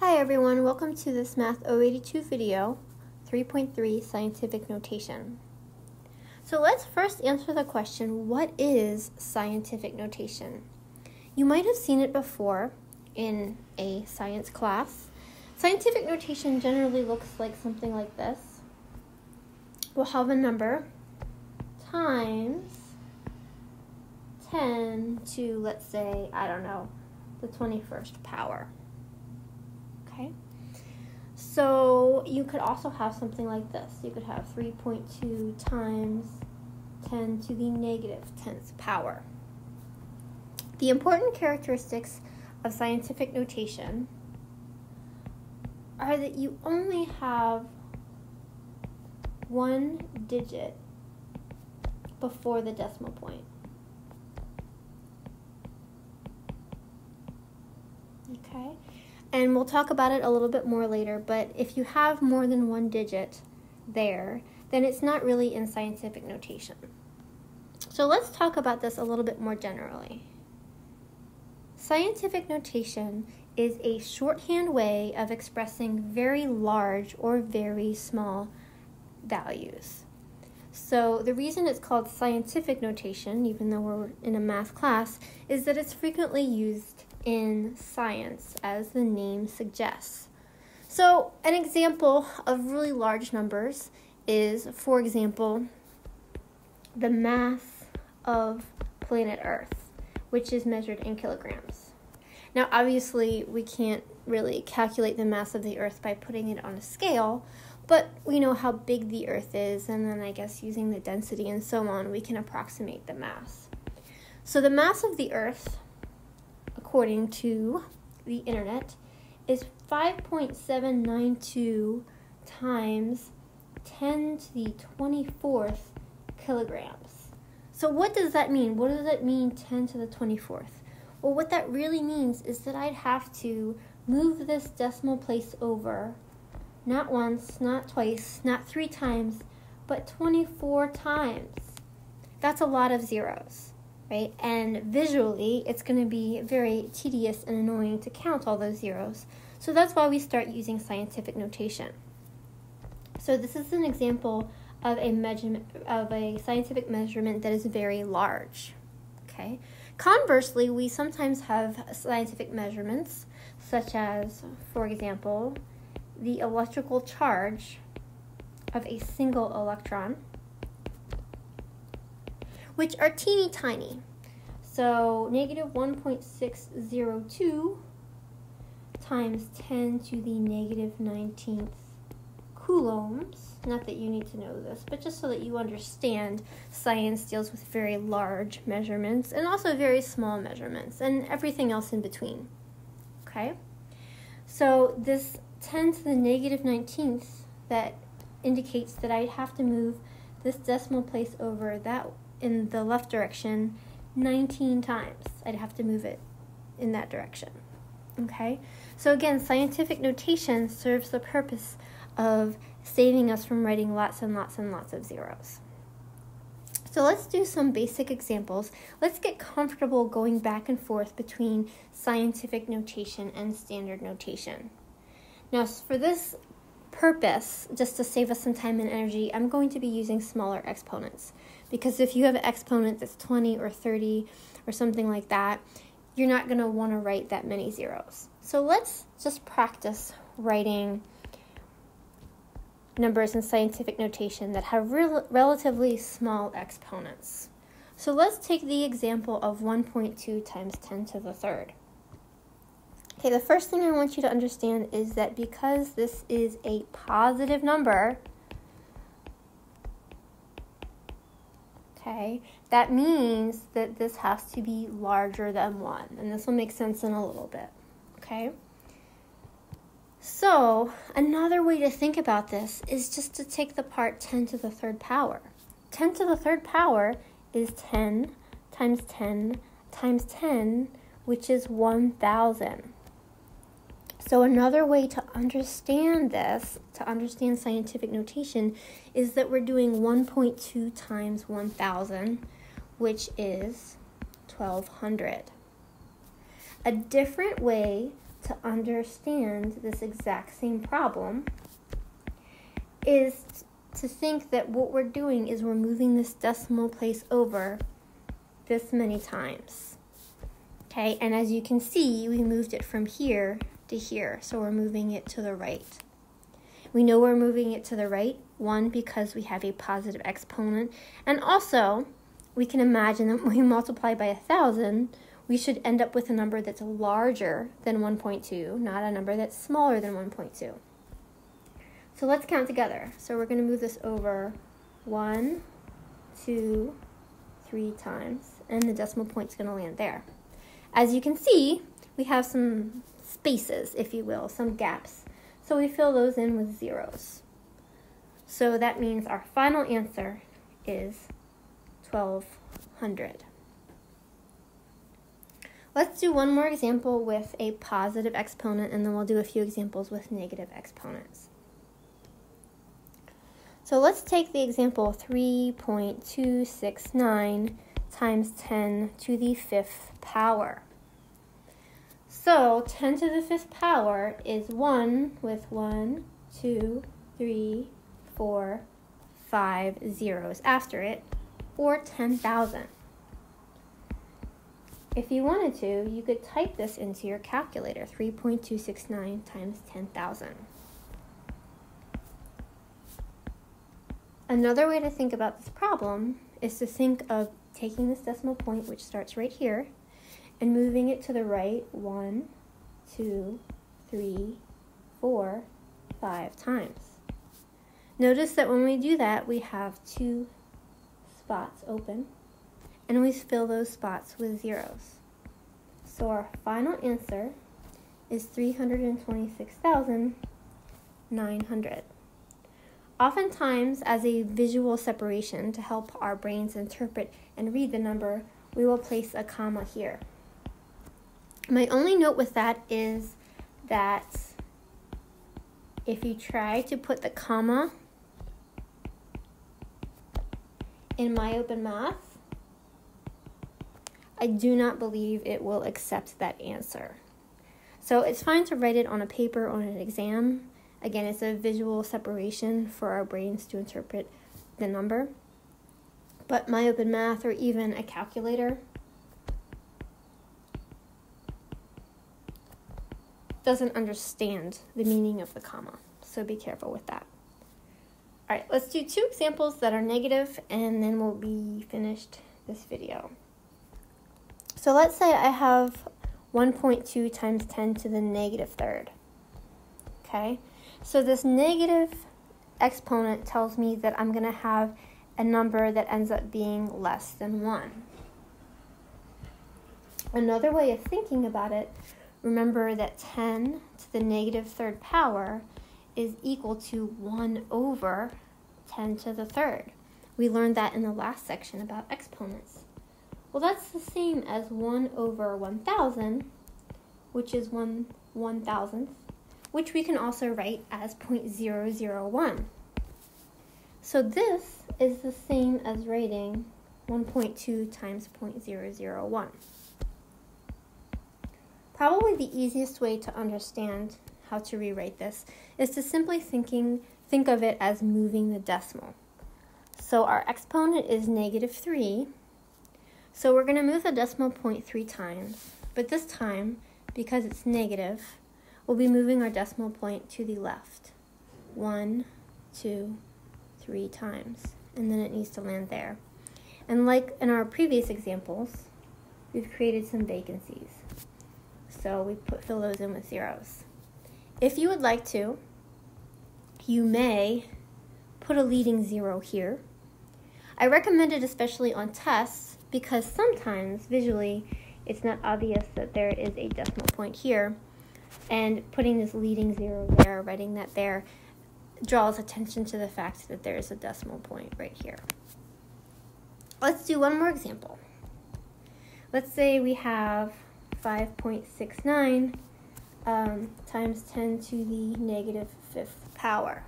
Hi everyone, welcome to this Math 082 video, 3.3 Scientific Notation. So let's first answer the question, what is scientific notation? You might have seen it before in a science class. Scientific notation generally looks like something like this. We'll have a number times 10 to, let's say, the 21st power. Okay, so you could also have something like this. You could have 3.2 times 10 to the negative 10th power. The important characteristics of scientific notation are that you only have one digit before the decimal point. Okay. And we'll talk about it a little bit more later, but if you have more than one digit there, then it's not really in scientific notation. So let's talk about this a little bit more generally. Scientific notation is a shorthand way of expressing very large or very small values. So the reason it's called scientific notation, even though we're in a math class, is that it's frequently used in science, as the name suggests. So an example of really large numbers is, for example, the mass of planet Earth, which is measured in kilograms. Now, obviously, we can't really calculate the mass of the Earth by putting it on a scale, but we know how big the Earth is, and then I guess using the density and so on, we can approximate the mass. So the mass of the Earth, according to the internet, is 5.792 times 10 to the 24th kilograms. So what does that mean? What does it mean, 10 to the 24th? Well, what that really means is that I'd have to move this decimal place over, not once, not twice, not 3 times, but 24 times. That's a lot of zeros. Right? And visually, it's going to be very tedious and annoying to count all those zeros. So that's why we start using scientific notation. So this is an example of a measurement of a scientific measurement that is very large. Okay. Conversely, we sometimes have scientific measurements, such as, for example, the electrical charge of a single electron, which are teeny tiny. So negative 1.602 times 10 to the negative 19th coulombs. Not that you need to know this, but just so that you understand, science deals with very large measurements and also very small measurements and everything else in between. Okay? So this 10 to the negative 19th, that indicates that I'd have to move this decimal place over that in the left direction 19 times. I'd have to move it in that direction. Okay? So again, scientific notation serves the purpose of saving us from writing lots and lots and lots of zeros. So let's do some basic examples. Let's get comfortable going back and forth between scientific notation and standard notation. Now, for this purpose, just to save us some time and energy, I'm going to be using smaller exponents. Because if you have an exponent that's 20 or 30 or something like that, you're not going to want to write that many zeros. So let's just practice writing numbers in scientific notation that have relatively small exponents. So let's take the example of 1.2 times 10 to the third. Okay, the first thing I want you to understand is that because this is a positive number, okay, that means that this has to be larger than 1. And this will make sense in a little bit, okay? So another way to think about this is just to take the part 10 to the third power. 10 to the third power is 10 times 10 times 10, which is 1,000. So another way to understand this, to understand scientific notation, is that we're doing 1.2 times 1,000, which is 1,200. A different way to understand this exact same problem is to think that what we're doing is we're moving this decimal place over this many times. Okay, and as you can see, we moved it from here to here, so we're moving it to the right. We know we're moving it to the right, one, because we have a positive exponent, and also we can imagine that when we multiply by 1,000, we should end up with a number that's larger than 1.2, not a number that's smaller than 1.2. So let's count together. So we're going to move this over 1, 2, 3 times, and the decimal point's going to land there. As you can see, we have some spaces, if you will, some gaps. So we fill those in with zeros. So that means our final answer is 1,200. Let's do one more example with a positive exponent, and then we'll do a few examples with negative exponents. So let's take the example 3.269 times 10 to the 5th power. So 10 to the 5th power is 1 with 1, 2, 3, 4, 5 zeros after it, or 10,000. If you wanted to, you could type this into your calculator, 3.269 times 10,000. Another way to think about this problem is to think of taking this decimal point, which starts right here, and moving it to the right 1, 2, 3, 4, 5 times. Notice that when we do that, we have 2 spots open, and we fill those spots with zeros. So our final answer is 326,900. Oftentimes, as a visual separation to help our brains interpret and read the number, we will place a comma here. My only note with that is that if you try to put the comma in MyOpenMath, I do not believe it will accept that answer. So it's fine to write it on a paper on an exam. Again, it's a visual separation for our brains to interpret the number. But MyOpenMath, or even a calculator, doesn't understand the meaning of the comma. So be careful with that. All right, let's do 2 examples that are negative, and then we'll be finished this video. So let's say I have 1.2 times 10 to the negative 3rd. Okay, so this negative exponent tells me that I'm going to have a number that ends up being less than 1. Another way of thinking about it, remember that 10 to the negative 3rd power is equal to 1 over 10 to the 3rd. We learned that in the last section about exponents. Well, that's the same as 1 over 1,000, which is 1/1000th, which we can also write as 0.001. So this is the same as writing 1.2 times 0.001. Probably the easiest way to understand how to rewrite this is to simply think of it as moving the decimal. So our exponent is -3, so we're going to move the decimal point 3 times, but this time, because it's negative, we'll be moving our decimal point to the left 1, 2, 3 times, and then it needs to land there. And like in our previous examples, we've created some vacancies. So we fill those in with zeros. If you would like to, you may put a leading 0 here. I recommend it especially on tests because sometimes visually it's not obvious that there is a decimal point here, and putting this leading 0 there, writing that there, draws attention to the fact that there is a decimal point right here. Let's do one more example. Let's say we have 5.69 times 10 to the negative 5th power.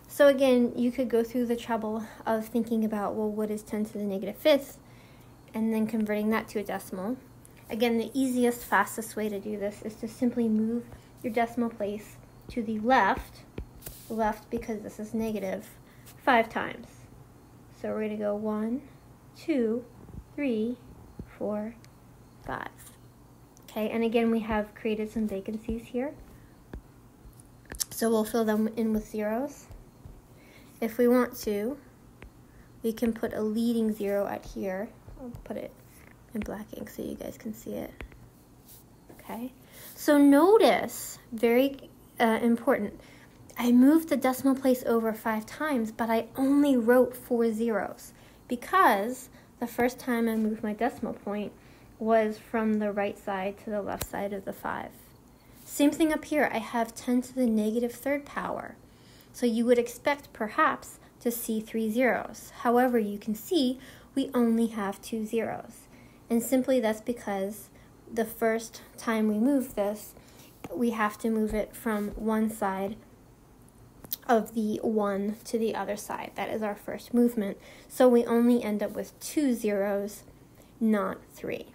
So again, you could go through the trouble of thinking about, well, what is 10 to the negative 5th, and then converting that to a decimal. Again, the easiest, fastest way to do this is to simply move your decimal place to the left because this is negative, 5 times. So we're going to go 1, 2, 3, 4, 5. Okay, and again, we have created some vacancies here. So we'll fill them in with zeros. If we want to, we can put a leading 0 at here. I'll put it in black ink so you guys can see it. Okay, so notice, very important, I moved the decimal place over 5 times, but I only wrote 4 zeros because the first time I moved my decimal point was from the right side to the left side of the 5. Same thing up here, I have 10 to the negative 3rd power. So you would expect perhaps to see 3 zeros. However, you can see we only have 2 zeros. And simply that's because the first time we move this, we have to move it from one side of the 1 to the other side. That is our first movement. So we only end up with 2 zeros, not 3.